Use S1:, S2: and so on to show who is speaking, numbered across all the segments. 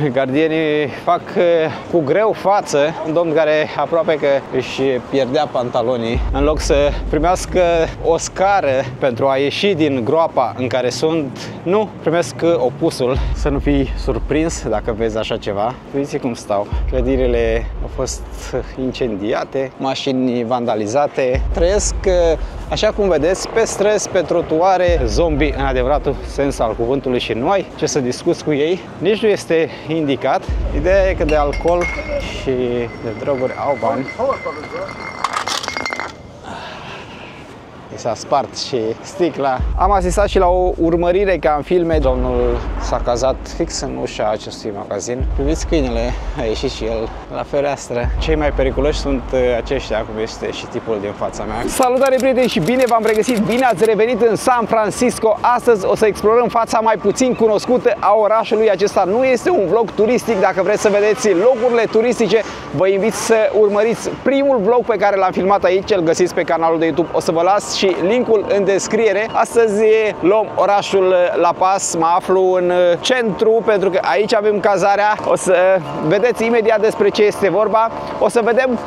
S1: Gardienii fac cu greu față un domn care aproape că își pierdea pantalonii. În loc să primească o scară pentru a ieși din groapa în care sunt, nu, primesc opusul. Să nu fii surprins dacă vezi așa ceva. Uite cum stau. Clădirile au fost incendiate, mașini vandalizate. Trăiesc, așa cum vedeți, pe străzi, pe trotuare, zombie în adevăratul sens al cuvântului și nu ai ce să discuți cu ei. Nici nu este indicat. Ideea e că de alcool și de droguri au bani. S-a spart și sticla. Am asistat și la o urmărire ca în filme. Domnul s-a cazat fix în ușa acestui magazin. Priviți câinele, a ieșit și el la fereastră. Cei mai periculoși sunt aceștia, cum este și tipul din fața mea. Salutare prieteni și bine v-am regăsit, bine ați revenit în San Francisco. Astăzi o să explorăm fața mai puțin cunoscută a orașului. Acesta nu este un vlog turistic. Dacă vreți să vedeți locurile turistice, vă invit să urmăriți primul vlog pe care l-am filmat aici. Îl găsiți pe canalul de YouTube. O să vă las și linkul în descriere. Astăzi luăm orașul La Paz. Mă aflu în centru pentru că aici avem cazarea. O să vedeți imediat despre ce este vorba. O să vedem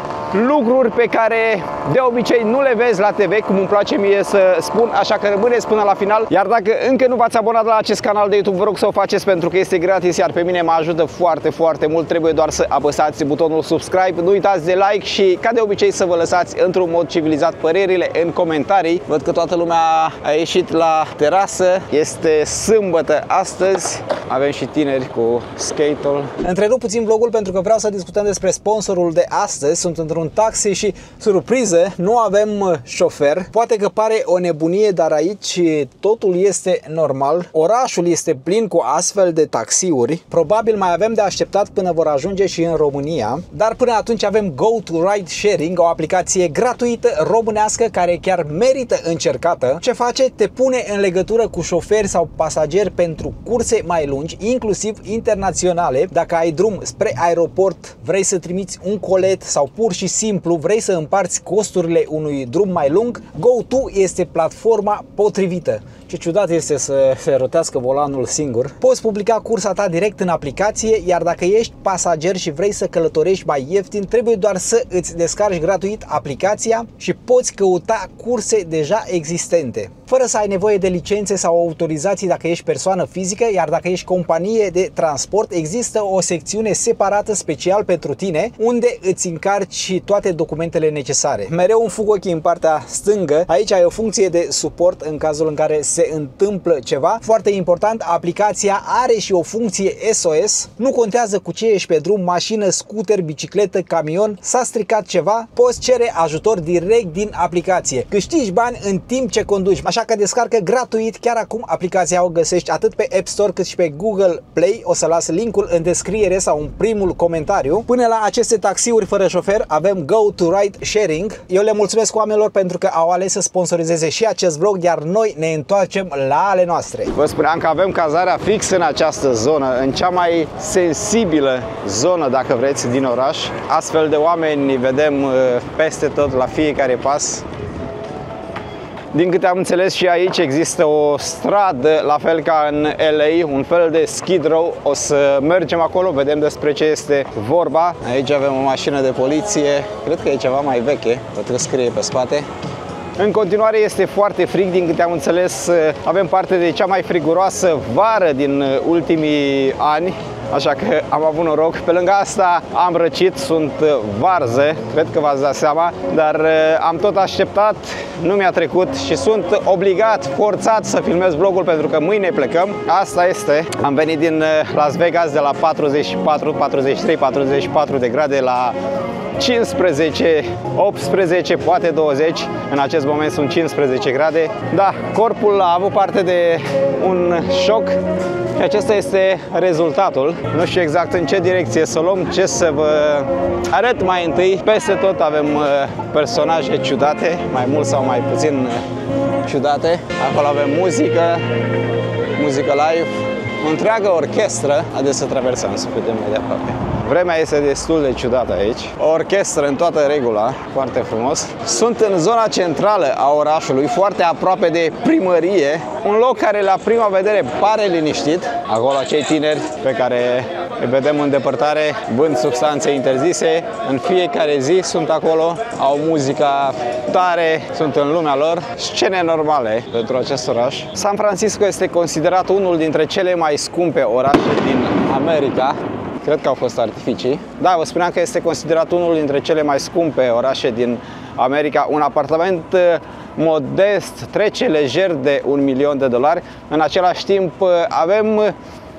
S1: lucruri pe care de obicei nu le vezi la TV, cum îmi place mie să spun, așa că rămâneți până la final. Iar dacă încă nu v-ați abonat la acest canal de YouTube, vă rog să o faceți pentru că este gratis, iar pe mine mă ajută foarte, foarte mult. Trebuie doar să apăsați butonul subscribe, nu uitați de like și, ca de obicei, să vă lăsați într-un mod civilizat părerile în comentarii. Văd că toată lumea a ieșit la terasă. Este sâmbătă astăzi. Avem și tineri cu skate-ul. Întrerup puțin vlogul pentru că vreau să discutăm despre sponsorul de astăzi. Sunt într-un taxi și, surpriză, nu avem șofer. Poate că pare o nebunie, dar aici totul este normal. Orașul este plin cu astfel de taxiuri. Probabil mai avem de așteptat până vor ajunge și în România. Dar până atunci avem Go to Ride Sharing, o aplicație gratuită românească care chiar merită încercată. Ce face? Te pune în legătură cu șoferi sau pasageri pentru curse mai lungi, inclusiv internaționale. Dacă ai drum spre aeroport, vrei să trimiți un colet sau pur și simplu vrei să împarți costurile unui drum mai lung, GoTo este platforma potrivită. Ce ciudat este să se rotească volanul singur. Poți publica cursa ta direct în aplicație, iar dacă ești pasager și vrei să călătorești mai ieftin, trebuie doar să îți descarci gratuit aplicația și poți căuta curse deja existente, fără să ai nevoie de licențe sau autorizații dacă ești persoană fizică, iar dacă ești companie de transport, există o secțiune separată special pentru tine, unde îți încarci toate documentele necesare. Mereu îmi fug ochii în partea stângă. Aici ai o funcție de suport în cazul în care se întâmplă ceva. Foarte important, aplicația are și o funcție SOS. Nu contează cu ce ești pe drum, mașină, scooter, bicicletă, camion, s-a stricat ceva, poți cere ajutor direct din aplicație. Câștigi bani în timp ce conduci, așa că descarcă gratuit chiar acum aplicația. O găsești atât pe App Store cât și pe Google Play. O să las linkul în descriere sau în primul comentariu. Până la aceste taxiuri fără șofer avem Go to Ride Sharing. Eu le mulțumesc oamenilor pentru că au ales să sponsorizeze și acest vlog, iar noi ne întoarcem la ale noastre. Vă spuneam că avem cazarea fix în această zonă, în cea mai sensibilă zonă, dacă vreți, din oraș. Astfel de oameni vedem peste tot, la fiecare pas. Din câte am înțeles, și aici există o stradă, la fel ca în LA, un fel de Skid Row. O să mergem acolo, vedem despre ce este vorba. Aici avem o mașină de poliție, cred că e ceva mai veche, văd că scrie pe spate. În continuare este foarte frig, din câte am înțeles avem parte de cea mai friguroasă vară din ultimii ani, așa că am avut noroc. Pe lângă asta am răcit, sunt varză, cred că v-ați dat seama, dar am tot așteptat, nu mi-a trecut și sunt obligat, forțat să filmez vlogul pentru că mâine plecăm. Asta este, am venit din Las Vegas de la 44, 43, 44 de grade la 15, 18, poate 20. În acest moment sunt 15 grade. Da, corpul a avut parte de un șoc și acesta este rezultatul. Nu știu exact în ce direcție să o luăm, ce să vă arăt mai întâi. Peste tot avem personaje ciudate, mai mult sau mai puțin ciudate. Acolo avem muzică live. o întreagă orchestră. Haideți să traversăm, să vedem mai de aproape. Vremea este destul de ciudată aici. O orchestră în toată regula, foarte frumos. Sunt în zona centrală a orașului, foarte aproape de primărie. Un loc care la prima vedere pare liniștit. Acolo acei tineri pe care îi vedem în depărtare, vând substanțe interzise. În fiecare zi sunt acolo, au muzica tare, sunt în lumea lor. Scene normale pentru acest oraș. San Francisco este considerat unul dintre cele mai scumpe orașe din America. Cred că au fost artificii. Da, vă spuneam că este considerat unul dintre cele mai scumpe orașe din America. Un apartament modest trece lejer de $1.000.000. În același timp avem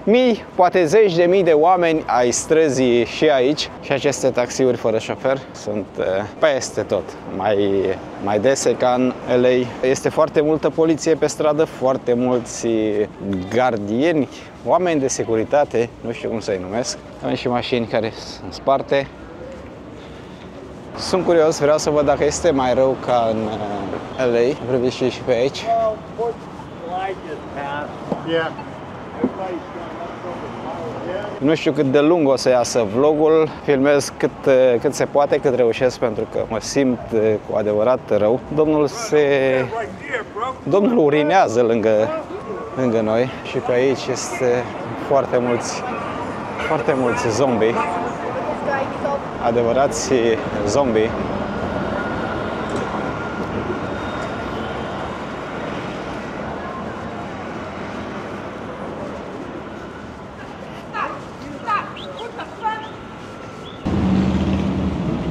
S1: mii, poate zeci de mii de oameni ai străzii și aici. Și aceste taxiuri fără șofer sunt peste tot, mai dese ca în LA. Este foarte multă poliție pe stradă, foarte mulți gardieni, oameni de securitate, nu știu cum să-i numesc. Avem și mașini care sunt sparte. Sunt curios, vreau să văd dacă este mai rău ca în LA. Priviți și pe aici. Nu știu cât de lung o să iasă vlogul, filmez cât se poate, cât reușesc, pentru că mă simt cu adevărat rău. Domnul urinează lângă noi și pe aici este foarte mulți zombie, adevărați zombie.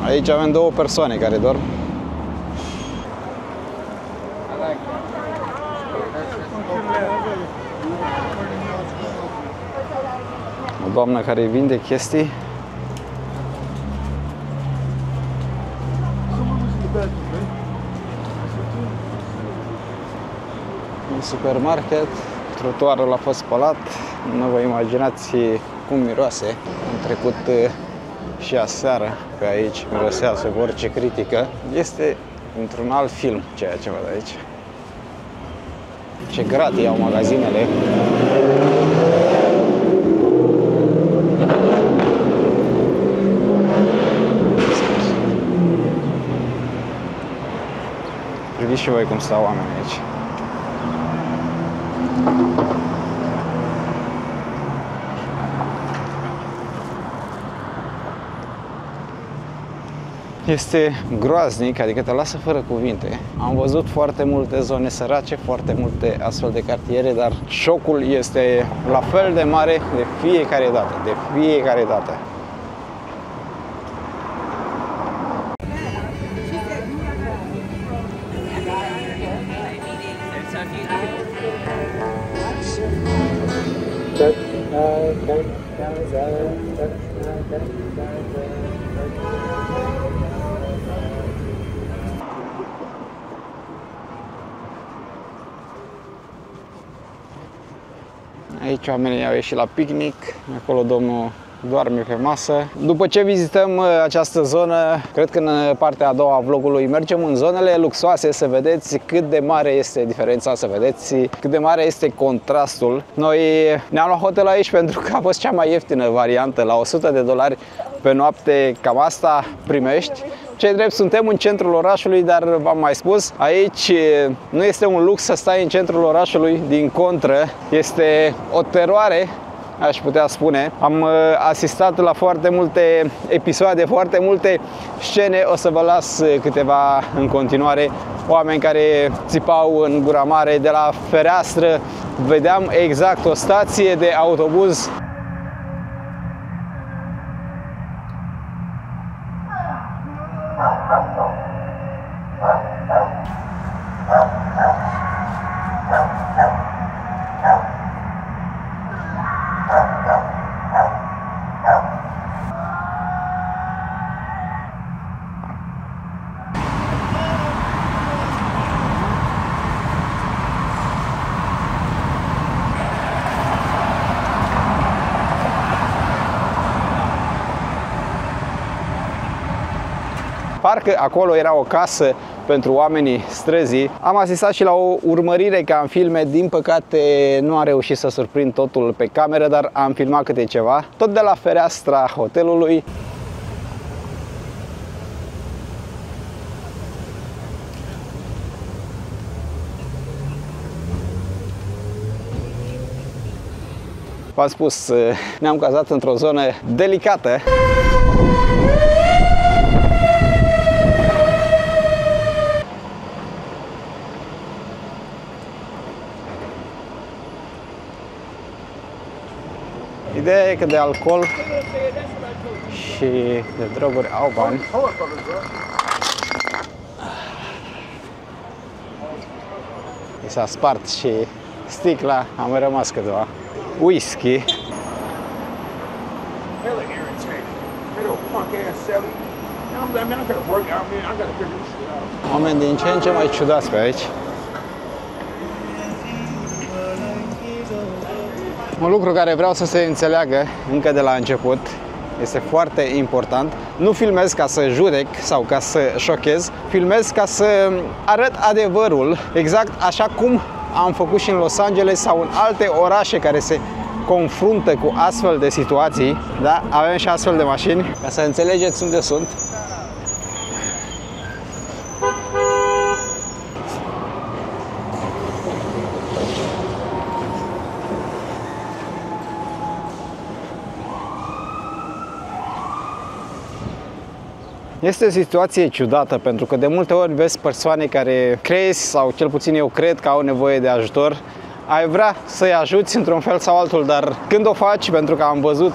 S1: Aici avem două persoane care dorm. O doamnă care vinde chestii. Un supermarket. Trotuarul a fost spălat. Nu vă imaginați cum miroase. Am trecut și aseară pe aici, mirosează orice critică. Este într-un alt film ceea ce văd aici. Ce gratii au magazinele. Priviți și voi cum stau oamenii aici. Este groaznic, adică te lasă fără cuvinte. Am văzut foarte multe zone sărace, foarte multe astfel de cartiere, dar șocul este la fel de mare de fiecare dată, Aici oamenii au ieșit la picnic, acolo domnul doarme pe masă. După ce vizităm această zonă, cred că în partea a doua a vlogului mergem în zonele luxoase să vedeți cât de mare este diferența, să vedeți cât de mare este contrastul. Noi ne-am luat hotel aici pentru că a fost cea mai ieftină variantă, la $100 pe noapte, cam asta primești. Cei drept, suntem în centrul orașului, dar v-am mai spus, aici nu este un lux să stai în centrul orașului, din contră, este o teroare, aș putea spune. Am asistat la foarte multe episoade, foarte multe scene, o să vă las câteva în continuare. Oameni care țipau în gura mare, de la fereastră vedeam exact o stație de autobuz. Parcă acolo era o casă pentru oamenii străzii. Am asistat și la o urmărire ca în filme, din păcate nu am reușit să surprind totul pe cameră, dar am filmat câte ceva, tot de la fereastra hotelului. V-am spus, ne-am cazat într-o zonă delicată. Ideea e că de alcool și de droguri au bani. I s-a spart și sticla, am mai rămas câteva. Whisky. Oameni din ce în ce mai ciudați pe aici. Un lucru care vreau să se înțeleagă încă de la început, este foarte important. Nu filmez ca să judec sau ca să șochez, filmez ca să arăt adevărul, exact așa cum am făcut și în Los Angeles sau în alte orașe care se confruntă cu astfel de situații. Da? Avem și astfel de mașini, ca să înțelegeți unde sunt. Este o situație ciudată, pentru că de multe ori vezi persoane care crezi, sau cel puțin eu cred că au nevoie de ajutor. Ai vrea să-i ajuți într-un fel sau altul, dar când o faci, pentru că am văzut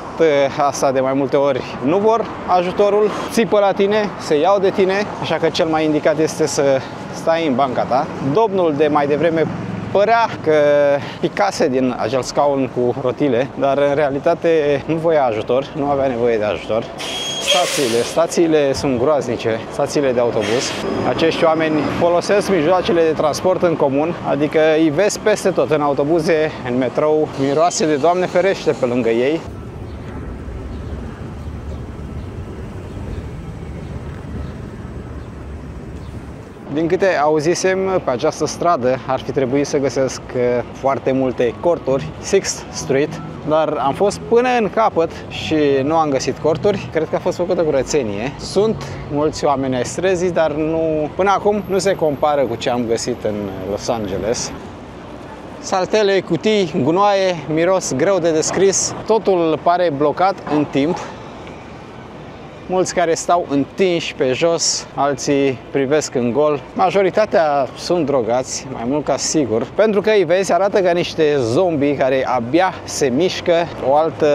S1: asta de mai multe ori, nu vor ajutorul, țipă la tine, se iau de tine, așa că cel mai indicat este să stai în banca ta. Domnul de mai devreme părea că picase din acel scaun cu rotile, dar în realitate nu voia ajutor, nu avea nevoie de ajutor. Stațiile sunt groaznice, stațiile de autobuz. Acești oameni folosesc mijloacele de transport în comun, adică îi vezi peste tot, în autobuze, în metrou, miroase de Doamne ferește pe lângă ei. Din câte auzisem, pe această stradă ar fi trebuit să găsesc foarte multe corturi, Sixth Street, dar am fost până în capăt și nu am găsit corturi. Cred că a fost făcută curățenie. Sunt mulți oameni ai străzii, dar nu, până acum nu se compară cu ce am găsit în Los Angeles. Saltele, cutii, gunoaie, miros greu de descris. Totul pare blocat în timp. Mulți care stau întinși pe jos, alții privesc în gol. Majoritatea sunt drogați, mai mult ca sigur, pentru că îi vezi, arată ca niște zombi care abia se mișcă, o altă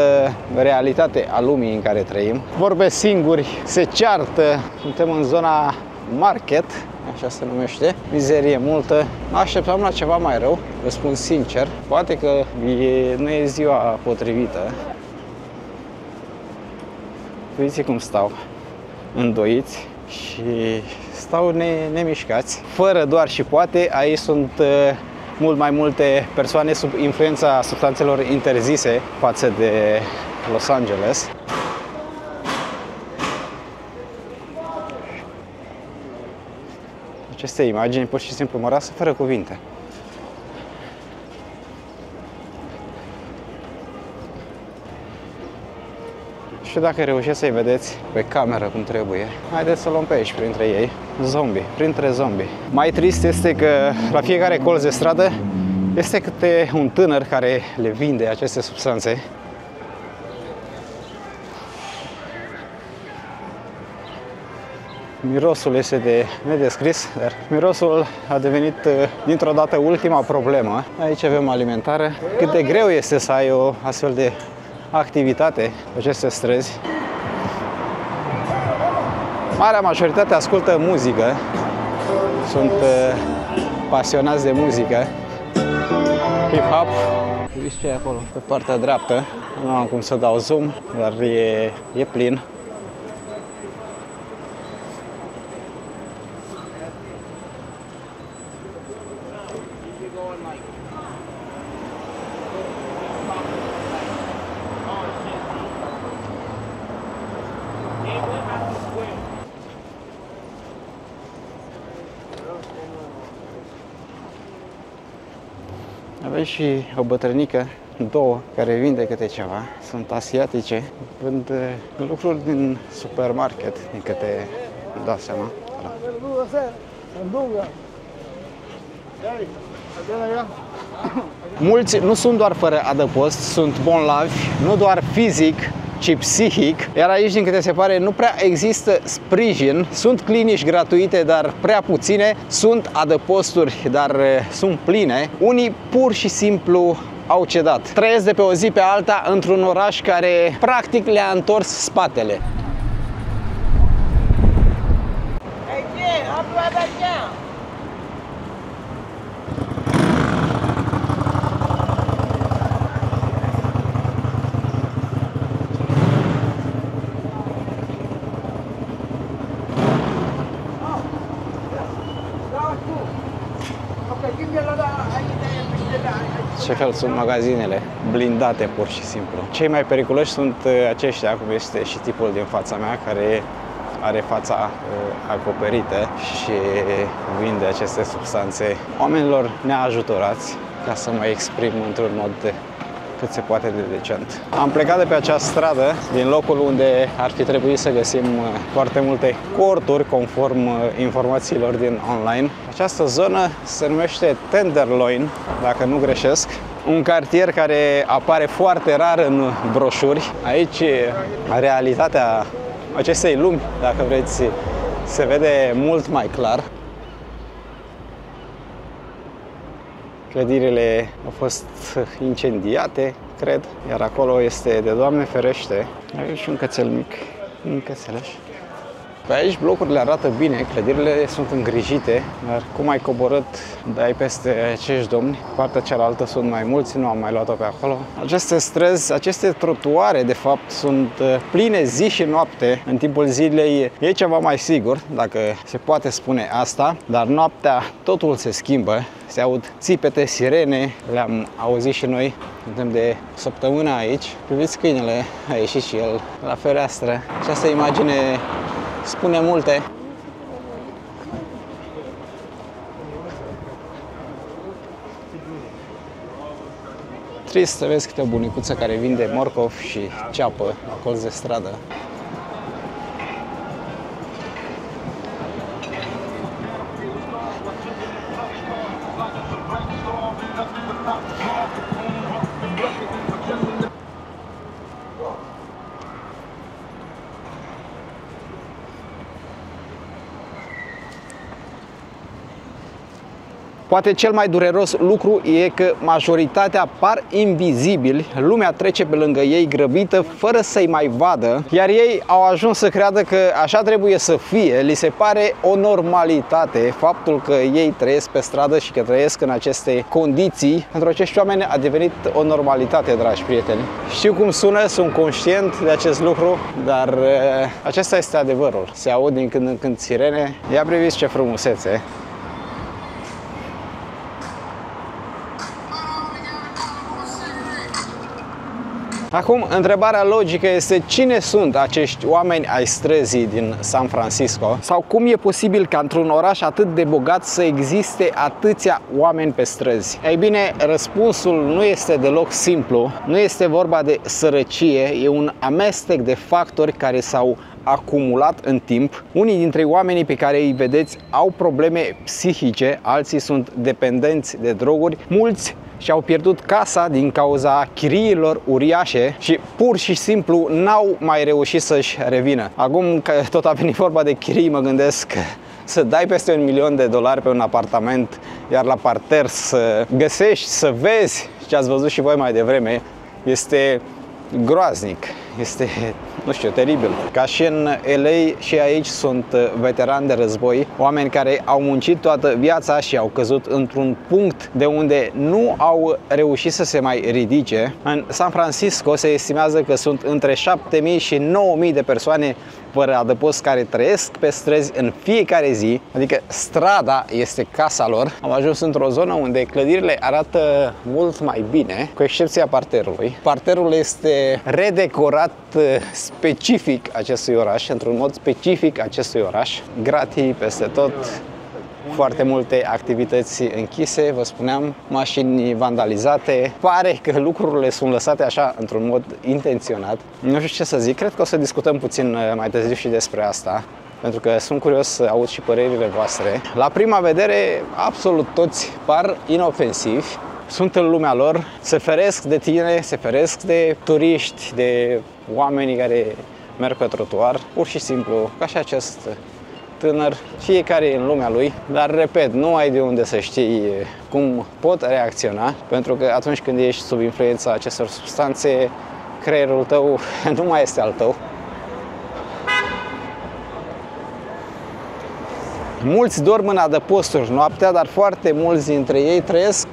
S1: realitate a lumii în care trăim. Vorbesc singuri, se ceartă, suntem în zona market, așa se numește, mizerie multă. Așteptam la ceva mai rău, vă spun sincer, poate că nu e ziua potrivită. Uite cum stau, îndoiți și stau nemișcați, fără doar și poate. Aici sunt mult mai multe persoane sub influența substanțelor interzise față de Los Angeles. Aceste imagini pur și simplu mă lasă fără cuvinte. Nu știu dacă reușiți să-i vedeți pe cameră cum trebuie. Haideți să luăm pe aici, printre ei. Printre zombi. Mai trist este că la fiecare colț de stradă este câte un tânăr care le vinde aceste substanțe. Mirosul este de nedescris, dar mirosul a devenit dintr-o dată ultima problemă. Aici avem alimentară. Cât de greu este să ai o astfel de activitate pe aceste străzi. Marea majoritate ascultă muzică, sunt pasionați de muzică, hip-hop. Uite ce e acolo, pe partea dreaptă. Nu am cum să dau zoom, dar e plin. Aici și o bătrânică, două, care vinde câte ceva. Sunt asiatice, vând lucruri din supermarket, din câte îmi dau seama. Mulți nu sunt doar fără adăpost, sunt bolnavi, nu doar fizic, ci psihic, iar aici, din câte se pare, nu prea există sprijin. Sunt clinici gratuite, dar prea puține, sunt adăposturi, dar sunt pline. Unii pur și simplu au cedat. Trăiesc de pe o zi pe alta într-un oraș care practic le-a întors spatele. Ce fel sunt magazinele? Blindate pur și simplu. Cei mai periculoși sunt aceștia, cum este și tipul din fața mea, care are fața acoperită și vinde aceste substanțe oamenilor neajutorați, ca să mă exprim într-un mod cât se poate de decent. Am plecat de pe această stradă, din locul unde ar fi trebuit să găsim foarte multe corturi, conform informațiilor din online. Această zonă se numește Tenderloin, dacă nu greșesc. Un cartier care apare foarte rar în broșuri. Aici realitatea acestei lumi, dacă vreți, se vede mult mai clar. Clădirile au fost incendiate, cred, iar acolo este, de Doamne ferește, aici un cățel mic, un cățeleș. Pe aici blocurile arată bine, clădirile sunt îngrijite, dar cum ai coborât, dai peste acești domni. Partea cealaltă sunt mai mulți, nu am mai luat-o pe acolo. Aceste străzi, aceste trotuare, de fapt, sunt pline zi și noapte. În timpul zilei e ceva mai sigur, dacă se poate spune asta, dar noaptea totul se schimbă. Se aud țipete, sirene, le-am auzit și noi. Suntem de o săptămână aici. Priviți câinele, a ieșit și el la fereastră. Această imagine spune multe. Trist să vezi câte o bunicuță care vinde morcov și ceapă la colț de stradă. Poate cel mai dureros lucru e că majoritatea par invizibili, lumea trece pe lângă ei grăbită fără să-i mai vadă, iar ei au ajuns să creadă că așa trebuie să fie, li se pare o normalitate faptul că ei trăiesc pe stradă și că trăiesc în aceste condiții. Pentru acești oameni a devenit o normalitate, dragi prieteni. Știu cum sună, sunt conștient de acest lucru, dar acesta este adevărul. Se aud din când în când sirene. Ia priviți ce frumusețe! Acum, întrebarea logică este cine sunt acești oameni ai străzii din San Francisco? Sau cum e posibil ca într-un oraș atât de bogat să existe atâția oameni pe străzi? Ei bine, răspunsul nu este deloc simplu. Nu este vorba de sărăcie, e un amestec de factori care s-au acumulat în timp. Unii dintre oamenii pe care îi vedeți au probleme psihice, alții sunt dependenți de droguri, mulți și-au pierdut casa din cauza chiriilor uriașe și pur și simplu n-au mai reușit să-și revină. Acum că tot a venit vorba de chirii, mă gândesc să dai peste $1.000.000 pe un apartament, iar la parter să găsești, să vezi ce ați văzut și voi mai devreme, este groaznic. Este, nu știu, teribil. Ca și în LA, și aici sunt veterani de război, oameni care au muncit toată viața și au căzut într-un punct de unde nu au reușit să se mai ridice. În San Francisco se estimează că sunt între 7.000 și 9.000 de persoane fără adăpost care trăiesc pe străzi în fiecare zi, adică strada este casa lor. Am ajuns într-o zonă unde clădirile arată mult mai bine, cu excepția parterului. Parterul este redecorat specific acestui oraș, într-un mod specific acestui oraș. Gratii peste tot, foarte multe activități închise, vă spuneam, mașini vandalizate. Pare că lucrurile sunt lăsate așa într-un mod intenționat. Nu știu ce să zic, cred că o să discutăm puțin mai târziu și despre asta, pentru că sunt curios să aud și părerile voastre. La prima vedere, absolut toți par inofensivi, sunt în lumea lor, se feresc de tine, se feresc de turiști, de oamenii care merg pe trotuar, pur și simplu, ca și acest tânăr, fiecare e în lumea lui, dar repet, nu ai de unde să știi cum pot reacționa, pentru că atunci când ești sub influența acestor substanțe, creierul tău nu mai este al tău. Mulți dorm în adăposturi noaptea, dar foarte mulți dintre ei trăiesc,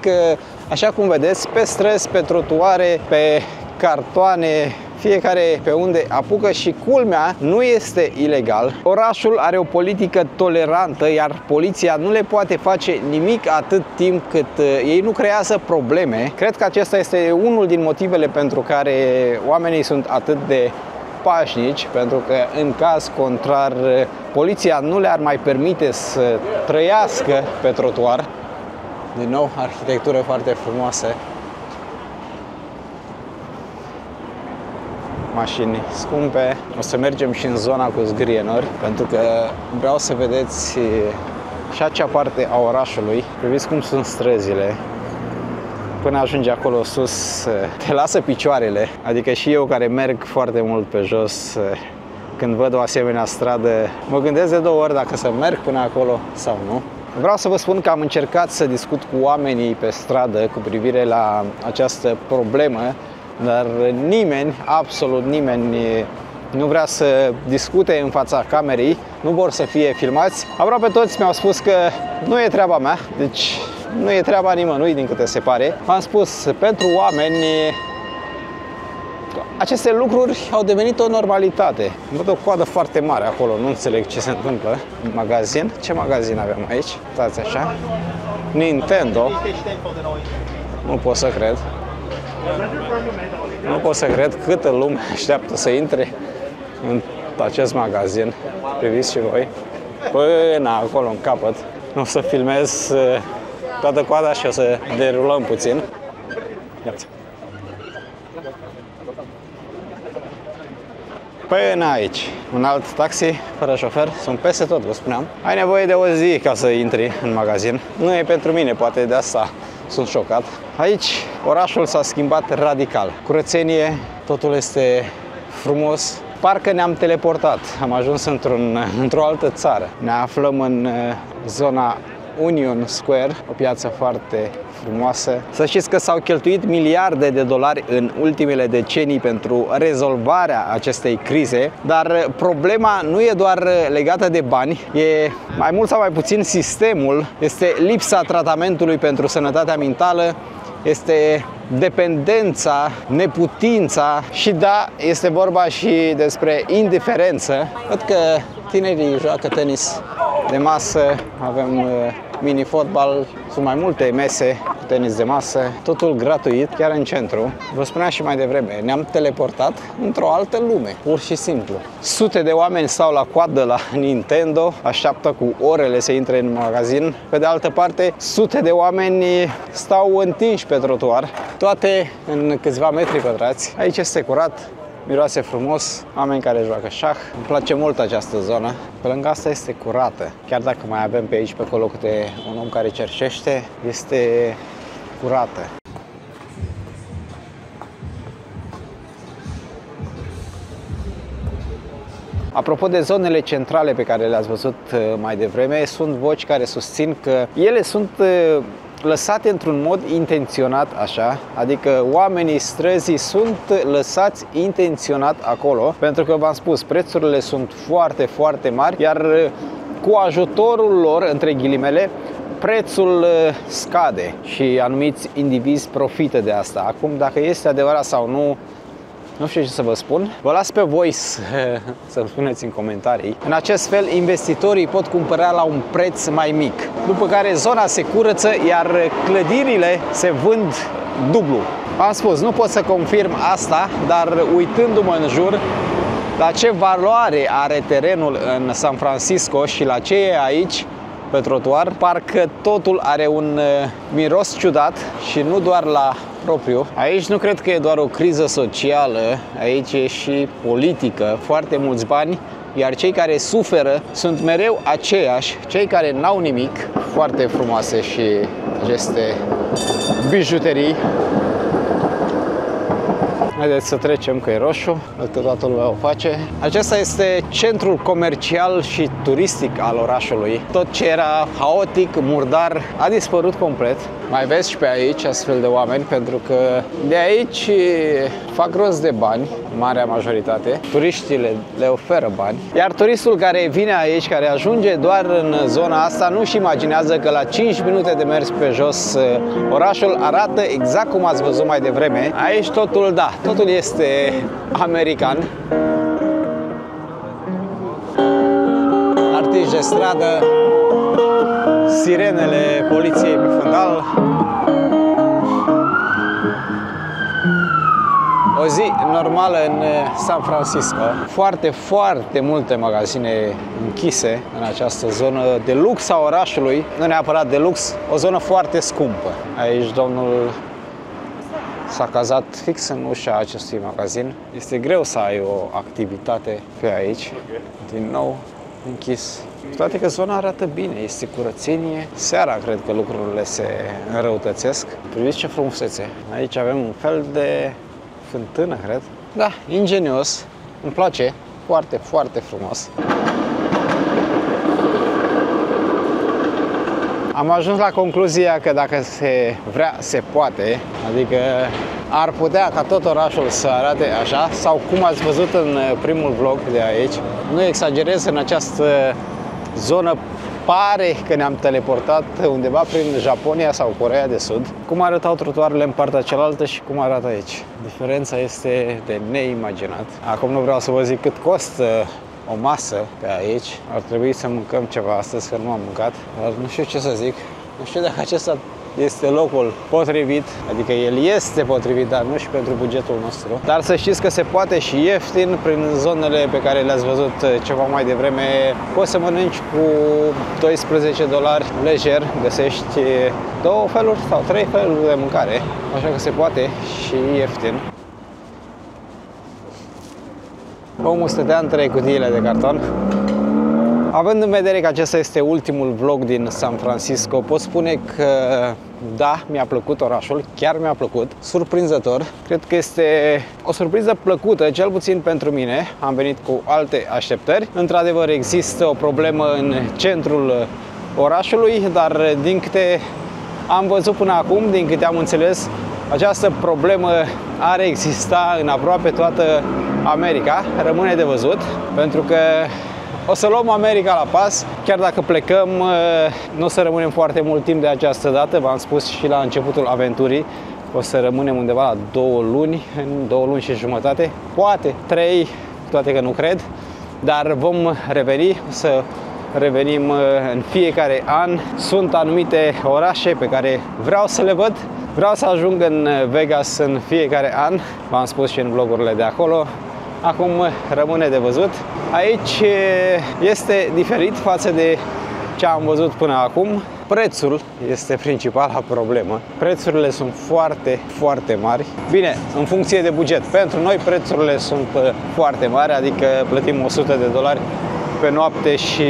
S1: așa cum vedeți, pe străzi, pe trotuare, pe cartoane, fiecare pe unde apucă și culmea, nu este ilegal. Orașul are o politică tolerantă, iar poliția nu le poate face nimic atât timp cât ei nu creează probleme. Cred că acesta este unul din motivele pentru care oamenii sunt atât de pașnici, pentru că în caz contrar poliția nu le-ar mai permite să trăiască pe trotuar. Din nou, arhitectură foarte frumoasă. Mașini scumpe. O să mergem și în zona cu zgrienori, pentru că vreau să vedeți și acea parte a orașului. Priviți cum sunt străzile. Până ajungi acolo sus, te lasă picioarele. Adică și eu, care merg foarte mult pe jos, când văd o asemenea stradă, mă gândesc de 2 ori dacă să merg până acolo sau nu. Vreau să vă spun că am încercat să discut cu oamenii pe stradă cu privire la această problemă, dar nimeni, absolut nimeni, nu vrea să discute în fața camerei, nu vor să fie filmați. Aproape toți mi-au spus că nu e treaba mea, deci nu e treaba nimănui, din câte se pare. Am spus, pentru oameni, aceste lucruri au devenit o normalitate. Văd o coadă foarte mare acolo, nu înțeleg ce se întâmplă. Magazin? Ce magazin avem aici? Stați așa. Nintendo. Nu pot să cred. Nu pot să cred câtă lume așteaptă să intre în acest magazin. Priviți și voi. Până acolo, în capăt. O să filmez toată coada și o să derulăm puțin. Iată. Până aici. Un alt taxi, fără șofer, sunt peste tot, vă spuneam. Ai nevoie de o zi ca să intri în magazin. Nu e pentru mine, poate de asta sunt șocat. Aici orașul s-a schimbat radical. Curățenie, totul este frumos. Parcă ne-am teleportat. Am ajuns într-o altă țară. Ne aflăm în zona Union Square, o piață foarte frumoasă. Să știți că s-au cheltuit miliarde de dolari în ultimele decenii pentru rezolvarea acestei crize, dar problema nu e doar legată de bani, e mai mult sau mai puțin sistemul, este lipsa tratamentului pentru sănătatea mentală, este dependența, neputința și da, este vorba și despre indiferență. Văd că tinerii joacă tenis de masă, avem mini-fotbal, sunt mai multe mese cu tenis de masă, totul gratuit, chiar în centru. Vă spuneam și mai devreme, ne-am teleportat într-o altă lume, pur și simplu. Sute de oameni stau la coadă la Nintendo, așteaptă cu orele să intre în magazin. Pe de altă parte, sute de oameni stau întinși pe trotuar, toate în câțiva metri pătrați. Aici este curat, miroase frumos, oameni care joacă șah. Îmi place mult această zonă. Pe lângă asta este curată. Chiar dacă mai avem pe aici, pe acolo, câte un om care cerșește, este curată. Apropo de zonele centrale pe care le-ați văzut mai devreme, sunt voci care susțin că ele sunt lăsate într-un mod intenționat așa, adică oamenii străzii sunt lăsați intenționat acolo, pentru că v-am spus, prețurile sunt foarte, foarte mari, iar cu ajutorul lor, între ghilimele, prețul scade și anumiți indivizi profită de asta. Acum, dacă este adevărat sau nu, nu știu ce să vă spun. Vă las pe voi să-mi spuneți în comentarii. În acest fel, investitorii pot cumpăra la un preț mai mic, după care zona se curăță, iar clădirile se vând dublu. Am spus, nu pot să confirm asta, dar uitându-mă în jur la ce valoare are terenul în San Francisco și la ce e aici, pe trotuar. Parcă totul are un miros ciudat și nu doar la propriu. Aici nu cred că e doar o criză socială, aici e și politică, foarte mulți bani, iar cei care suferă sunt mereu aceiași, cei care n-au nimic. Foarte frumoase și aceste bijuterii. Haideți să trecem, că e roșu, că toată lumea o face. Acesta este centrul comercial și turistic al orașului. Tot ce era haotic, murdar, a dispărut complet. Mai vezi și pe aici astfel de oameni, pentru că de aici fac rost de bani, marea majoritate. Turiștii le oferă bani. Iar turistul care vine aici, care ajunge doar în zona asta, nu-și imaginează că la 5 minute de mers pe jos orașul arată exact cum ați văzut mai devreme. Aici totul, da, totul este american. Artiști de stradă, sirenele poliției pe fundal. O zi normală în San Francisco. Foarte multe magazine închise în această zonă de lux a orașului. Nu neapărat de lux, o zonă foarte scumpă. Aici domnul s-a cazat fix în ușa acestui magazin. Este greu să ai o activitate pe aici. Din nou închis. Cu toate că zona arată bine, este curățenie. Seara cred că lucrurile se înrăutățesc. Priviți ce frumusețe. Aici avem un fel de fântână, cred. Da, ingenios. Îmi place. Foarte frumos. Am ajuns la concluzia că dacă se vrea, se poate. Adică ar putea ca tot orașul să arate așa, sau cum ați văzut în primul vlog de aici. Nu exagerez, în această zonă pare că ne-am teleportat undeva prin Japonia sau Coreea de Sud. Cum arătau trotuarele în partea cealaltă și cum arată aici. Diferența este de neimaginat. Acum nu vreau să vă zic cât costă o masă pe aici. Ar trebui să mâncăm ceva astăzi, că nu am mâncat. Dar nu știu ce să zic. Nu știu dacă acesta este locul potrivit, adică el este potrivit, dar nu și pentru bugetul nostru. Dar să știți că se poate și ieftin, prin zonele pe care le-ați văzut ceva mai devreme. Poți să mănânci cu $12 lejer, găsești 2 feluri sau 3 feluri de mâncare, așa că se poate și ieftin. Omul stătea în 3 cutiile de carton. Având în vedere că acesta este ultimul vlog din San Francisco, pot spune că da, mi-a plăcut orașul, chiar mi-a plăcut, surprinzător. Cred că este o surpriză plăcută, cel puțin pentru mine. Am venit cu alte așteptări. Într-adevăr, există o problemă în centrul orașului, dar din câte am văzut până acum, din câte am înțeles, această problemă ar exista în aproape toată America. Rămâne de văzut, pentru că o să luăm America la pas. Chiar dacă plecăm, nu o să rămânem foarte mult timp de această dată. V-am spus și la începutul aventurii, o să rămânem undeva la 2 luni, în 2 luni și jumătate, poate 3, toate că nu cred, dar vom reveni, o să revenim în fiecare an. Sunt anumite orașe pe care vreau să le văd. Vreau să ajung în Vegas în fiecare an, v-am spus și în vlogurile de acolo. Acum rămâne de văzut. Aici este diferit față de ce am văzut până acum. Prețul este principala problemă. Prețurile sunt foarte mari. Bine, în funcție de buget. Pentru noi prețurile sunt foarte mari, adică plătim $100 pe noapte și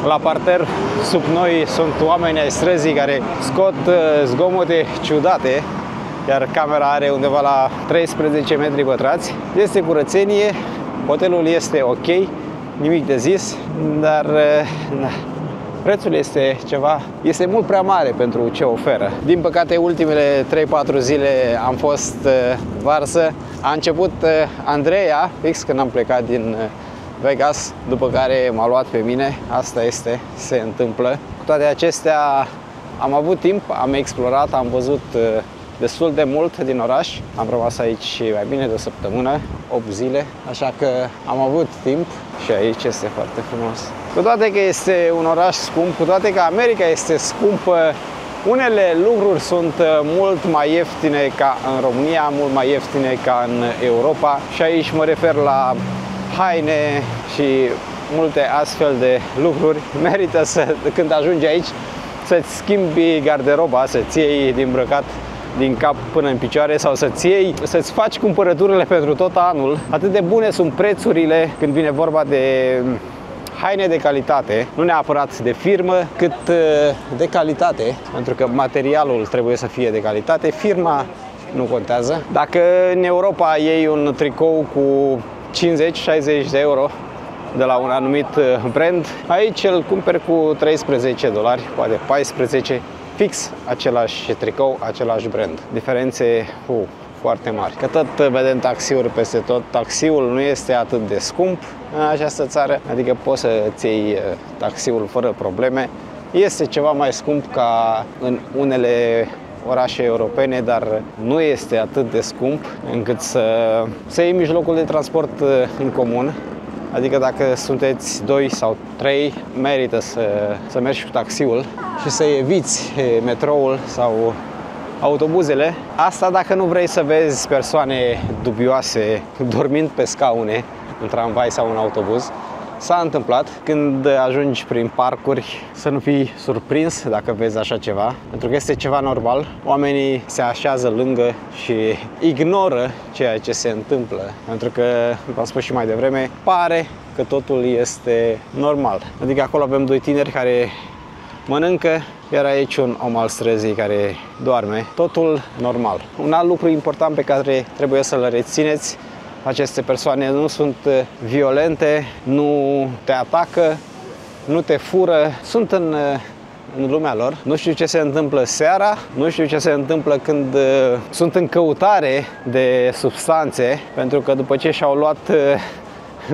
S1: la parter sub noi sunt oameni ai străzii care scot zgomote ciudate. Iar camera are undeva la 13 metri pătrați. Este curățenie, hotelul este ok, nimic de zis, dar prețul este mult prea mare pentru ce oferă. Din păcate, ultimele 3-4 zile am fost varsă. A început Andreea, fix când am plecat din Vegas, după care m-a luat pe mine. Asta se întâmplă. Cu toate acestea, am avut timp, am explorat, am văzut destul de mult din oraș. Am rămas aici mai bine de o săptămână, 8 zile, așa că am avut timp și aici este foarte frumos. Cu toate că este un oraș scump, cu toate că America este scumpă, unele lucruri sunt mult mai ieftine ca în România, mult mai ieftine ca în Europa și aici mă refer la haine și multe astfel de lucruri. Merită când ajungi aici, să-ți schimbi garderoba, să-ți iei din îmbrăcat din cap până în picioare sau să-ți faci cumpărăturile pentru tot anul. Atât de bune sunt prețurile când vine vorba de haine de calitate, nu neapărat de firmă, cât de calitate, pentru că materialul trebuie să fie de calitate, firma nu contează. Dacă în Europa iei un tricou cu 50-60 de euro de la un anumit brand, aici îl cumperi cu $13, poate 14, fix același tricou, același brand. Diferențe foarte mari. Că tot vedem taxiuri peste tot. Taxiul nu este atât de scump în această țară, adică poți să-ți iei taxiul fără probleme. Este ceva mai scump ca în unele orașe europene, dar nu este atât de scump încât să iei mijlocul de transport în comun. Adică dacă sunteți 2 sau 3, merită să mergi cu taxiul și să eviți metroul sau autobuzele. Asta dacă nu vrei să vezi persoane dubioase dormind pe scaune în tramvai sau în autobuz. S-a întâmplat când ajungi prin parcuri să nu fii surprins dacă vezi așa ceva, pentru că este ceva normal. Oamenii se așează lângă și ignoră ceea ce se întâmplă, pentru că, cum am spus și mai devreme, pare că totul este normal. Adică acolo avem 2 tineri care mănâncă, iar aici un om al străzii care doarme. Totul normal. Un alt lucru important pe care trebuie să-l rețineți: aceste persoane nu sunt violente, nu te atacă, nu te fură, sunt în lumea lor. Nu știu ce se întâmplă seara, nu știu ce se întâmplă când sunt în căutare de substanțe, pentru că după ce și-au luat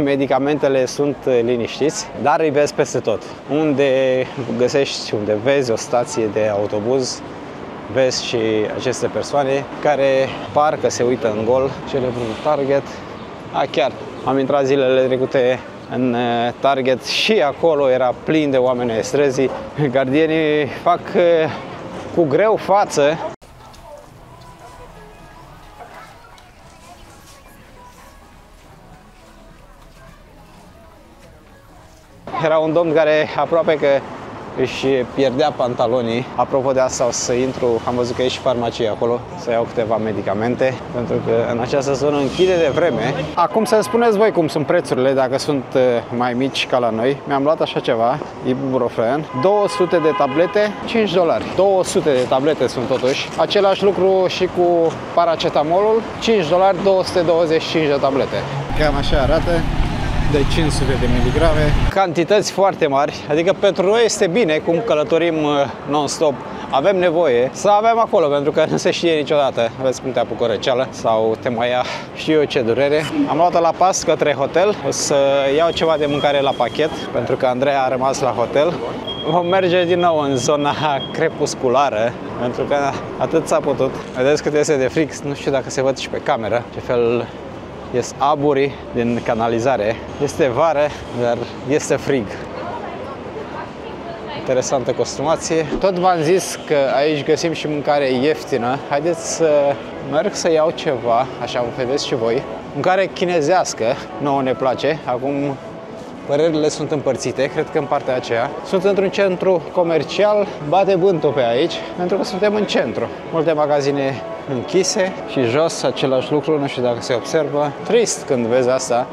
S1: medicamentele sunt liniștiți, dar îi vezi peste tot. Unde găsești, unde vezi o stație de autobuz, vezi și aceste persoane care parcă se uită în gol, celebrul Target. Chiar am intrat zilele trecute în Target și acolo era plin de oameni ai străzii. Gardienii fac cu greu față. Era un domn care aproape că își pierdea pantalonii. Apropo de asta, o să intru, am văzut că e și farmacie acolo, să iau câteva medicamente, pentru că în această zonă închide de vreme. Acum să-mi spuneți voi cum sunt prețurile, dacă sunt mai mici ca la noi. Mi-am luat așa ceva, ibuprofen, 200 de tablete, $5. 200 de tablete sunt totuși. Același lucru și cu paracetamolul, $5, 225 de tablete. Cam așa arată. De 500 de miligrame. Cantități foarte mari, adică pentru noi este bine, cum călătorim non-stop. Avem nevoie să avem acolo, pentru că nu se știe niciodată. Vezi cum te apucă răceală sau te mai ia știu eu ce durere. Am luat-o la pas către hotel. O să iau ceva de mâncare la pachet, pentru că Andreea a rămas la hotel. Vom merge din nou în zona crepusculară, pentru că atât s-a putut. Vedeți cât este de frig, nu știu dacă se văd și pe cameră, ce fel ies aburii din canalizare. Este vară, dar este frig. Interesantă costumație. Tot v-am zis că aici găsim și mâncare ieftină. Haideți să merg să iau ceva, așa vedeți și voi. Mâncare chinezească, nouă ne place. Acum părerile sunt împărțite, cred că în partea aceea. Sunt într-un centru comercial, bate vântul pe aici, pentru că suntem în centru. Multe magazine închise și jos același lucru, nu știu dacă se observă. Trist când vezi asta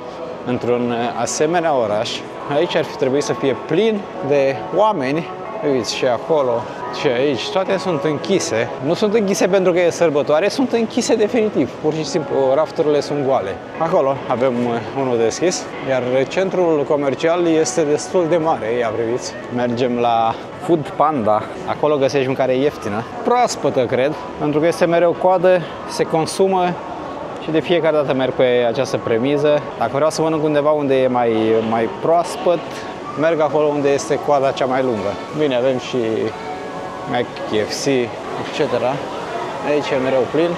S1: într-un asemenea oraș. Aici ar fi trebuit să fie plin de oameni. Uiți, și acolo și aici, toate sunt închise. Nu sunt închise pentru că e sărbătoare, sunt închise definitiv. Pur și simplu, rafturile sunt goale. Acolo avem unul deschis, iar centrul comercial este destul de mare. Ia priviți. Mergem la Food Panda. Acolo găsești mâncare ieftină. Proaspătă, cred, pentru că este mereu coadă, se consumă și de fiecare dată merg pe această premiză. Dacă vreau să mănânc undeva unde e mai proaspăt, merg acolo unde este coada cea mai lungă. Bine, avem și Mac, KFC, etc. Aici e mereu plin.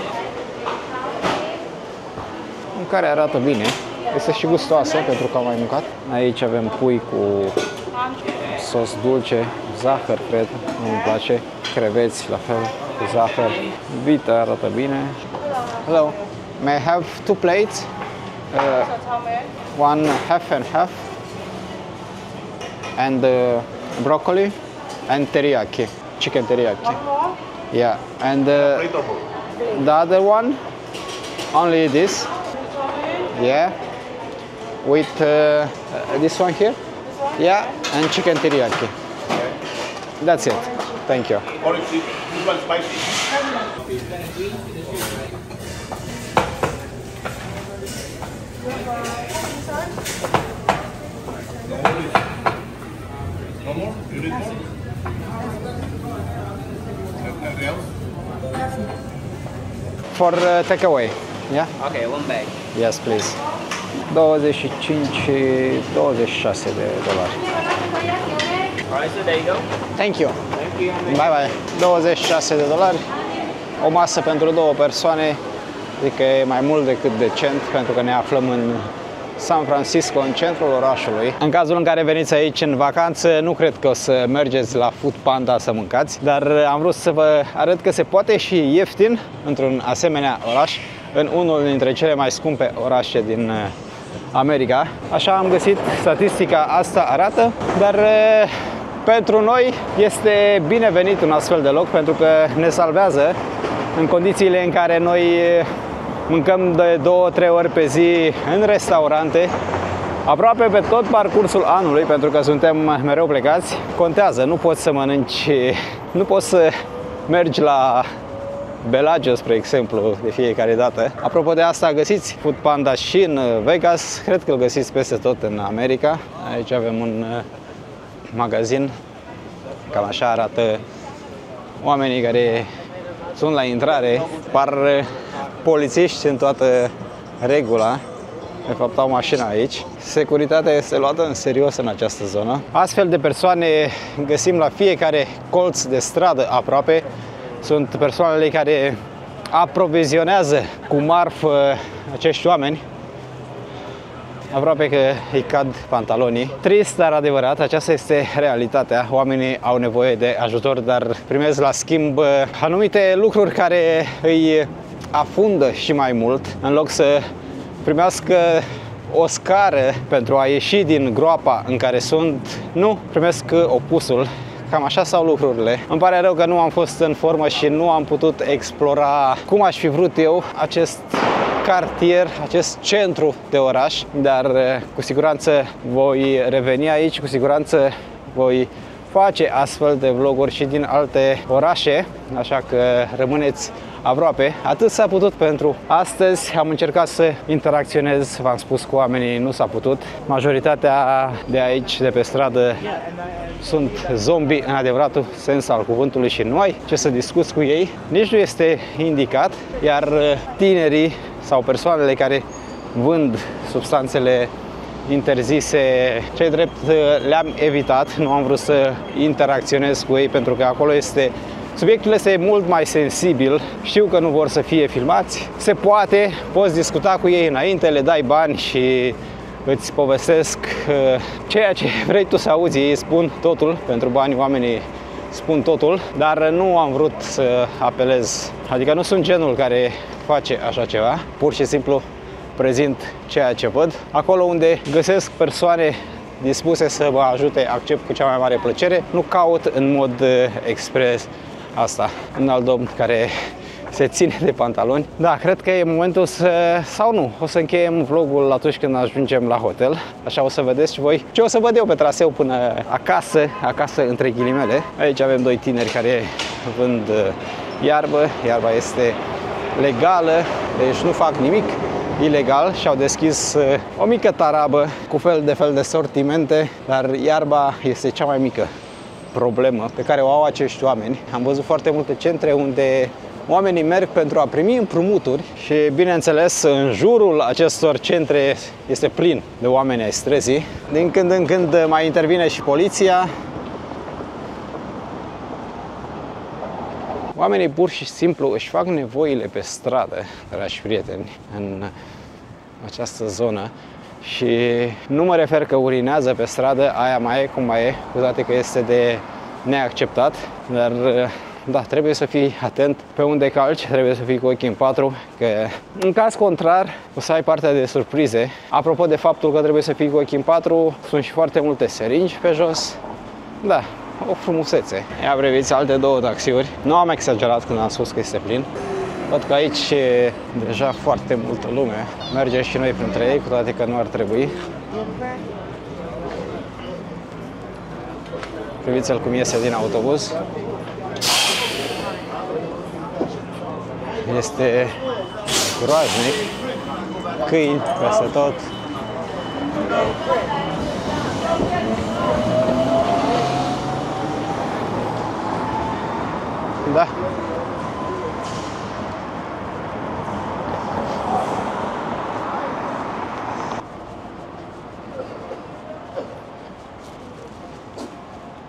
S1: Mâncarea arată bine. Este și gustoasă pentru că am mai mâncat. Aici avem pui cu sos dulce, zahăr, cred, nu-mi place. Creveți, la fel, cu zahăr. Vită arată bine. Hello, may I have 2 plates? One half and half. and broccoli and teriyaki, chicken teriyaki. Yeah, and the other one, only this. Yeah, with this one here. Yeah, and chicken teriyaki. That's it. Thank you.
S2: This one spicy. No more? You need more? Anything else?
S1: For takeaway. Yeah?
S3: Okay, one bag.
S1: Yes, please. 25 și 26 de dolari.
S3: Alright, so there you go.
S1: Thank you.
S3: Thank you.
S1: Bye bye. 26 de dolari. O masă pentru două persoane. Adică e mai mult decât decent pentru că ne aflăm în San Francisco, în centrul orașului. În cazul în care veniți aici în vacanță, nu cred că o să mergeți la Food Panda să mâncați, dar am vrut să vă arăt că se poate și ieftin într-un asemenea oraș, în unul dintre cele mai scumpe orașe din America. Așa am găsit, statistica asta arată, dar pentru noi este binevenit un astfel de loc pentru că ne salvează în condițiile în care noi mâncăm de 2-3 ori pe zi în restaurante, aproape pe tot parcursul anului, pentru că suntem mereu plecați. Contează, nu poți să mănânci, nu poți să mergi la Bellagio, spre exemplu, de fiecare dată. Apropo de asta, găsiți Food Panda și în Vegas, cred că îl găsiți peste tot în America. Aici avem un magazin, cam așa arată oamenii care sunt la intrare, par polițiști în toată regula. De fapt au mașina aici. Securitatea este luată în serios în această zonă. Astfel de persoane găsim la fiecare colț de stradă aproape. Sunt persoanele care aprovizionează cu marfă acești oameni. Aproape că îi cad pantalonii. Trist, dar adevărat, aceasta este realitatea. Oamenii au nevoie de ajutor, dar primesc la schimb anumite lucruri care îi afundă și mai mult. În loc să primească o scară pentru a ieși din groapa în care sunt, nu, primesc opusul. Cam așa stau lucrurile. Îmi pare rău că nu am fost în formă și nu am putut explora cum aș fi vrut eu acest cartier, acest centru de oraș, dar cu siguranță voi reveni aici, cu siguranță voi face astfel de vloguri și din alte orașe, așa că rămâneți aproape. Atât s-a putut pentru astăzi. Am încercat să interacționez, v-am spus, cu oamenii, nu s-a putut. Majoritatea de aici, de pe stradă, sunt zombie în adevăratul sens al cuvântului și nu ai ce să discuți cu ei. Nici nu este indicat, iar tinerii sau persoanele care vând substanțele interzise, cei drept le-am evitat, nu am vrut să interacționez cu ei pentru că acolo subiectul este mult mai sensibil. Știu că nu vor să fie filmați, se poate, poți discuta cu ei înainte, le dai bani și îți povestesc ceea ce vrei tu să auzi. Ei spun totul, pentru bani oamenii spun totul, dar nu am vrut să apelez, adică nu sunt genul care face așa ceva, pur și simplu prezint ceea ce văd. Acolo unde găsesc persoane dispuse să mă ajute, accept cu cea mai mare plăcere. Nu caut în mod expres asta. Un alt domn care se ține de pantaloni. Da, cred că e momentul sau nu, o să încheiem vlogul atunci când ajungem la hotel. Așa o să vedeți și voi ce o să văd eu pe traseu până acasă între ghilimele. Aici avem doi tineri care vând iarbă. Iarba este legală, deci nu fac nimic ilegal și au deschis o mică tarabă cu fel de sortimente, dar iarba este cea mai mică problemă pe care o au acești oameni. Am văzut foarte multe centre unde oamenii merg pentru a primi împrumuturi și, bineînțeles, în jurul acestor centre este plin de oameni ai străzii. Din când în când mai intervine și poliția. Oamenii pur și simplu își fac nevoile pe stradă, dragi prieteni, în această zonă. Și nu mă refer că urinează pe stradă, aia mai e cum mai e, cu toate că este de neacceptat, dar da, trebuie să fii atent pe unde calci, trebuie să fii cu ochii în patru, că în caz contrar o să ai partea de surprize. Apropo de faptul că trebuie să fii cu ochii în patru, sunt și foarte multe seringi pe jos. Da, o frumusețe. Ia priviți alte două taxiuri. Nu am exagerat când am spus că este plin. Văd că aici e deja foarte multă lume. Mergem și noi printre ei, cu toate că nu ar trebui. Priviți-l cum iese din autobuz. Este groaznic. Câini peste tot. Da.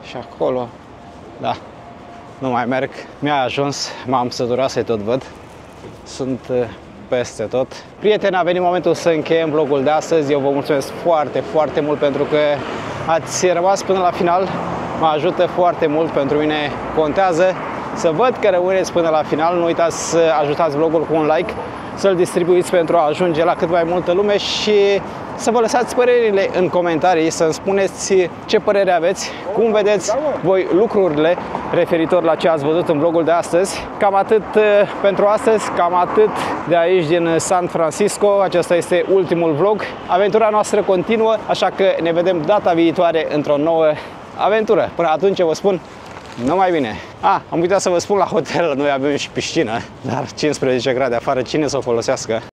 S1: Și acolo, da, nu mai merg, mi-a ajuns, m-am săturat să-i tot văd, sunt peste tot. Prieteni, a venit momentul să încheiem vlogul de astăzi, eu vă mulțumesc foarte, foarte mult pentru că ați rămas până la final, mă ajută foarte mult, pentru mine contează să văd că rămâneți până la final, nu uitați să ajutați vlogul cu un like, să-l distribuiți pentru a ajunge la cât mai multă lume și să vă lăsați părerile în comentarii, să-mi spuneți ce părere aveți, cum vedeți voi lucrurile referitor la ce ați văzut în vlogul de astăzi. Cam atât pentru astăzi, cam atât de aici din San Francisco. Acesta este ultimul vlog. Aventura noastră continuă, așa că ne vedem data viitoare într-o nouă aventură. Până atunci vă spun numai bine! Am uitat să vă spun, la hotel noi avem și piscină, dar 15 grade afară, cine să o folosească?